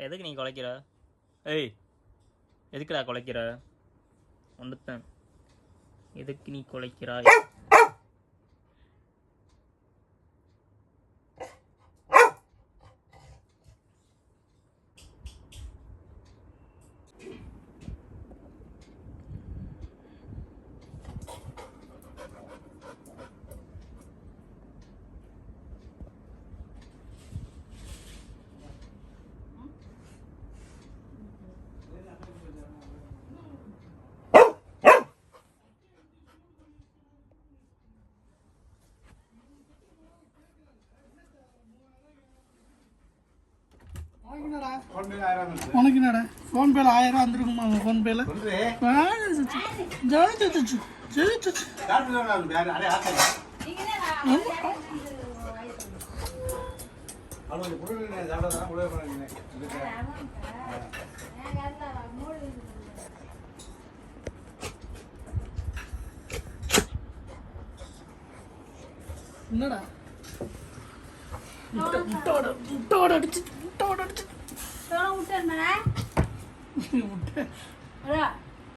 எதுக்கு நீ குலைக்கிற? ஏய், எதுக்குடா குலைக்கிற? வந்துட்டேன். எதுக்கு நீ குலைக்கிறாய்? உனக்கு என்னடா ஃபோன் பேல 1000 வந்துருக்குமா? ஃபோன் பேல என்னடா முட்டோட அடிச்சு விட்டு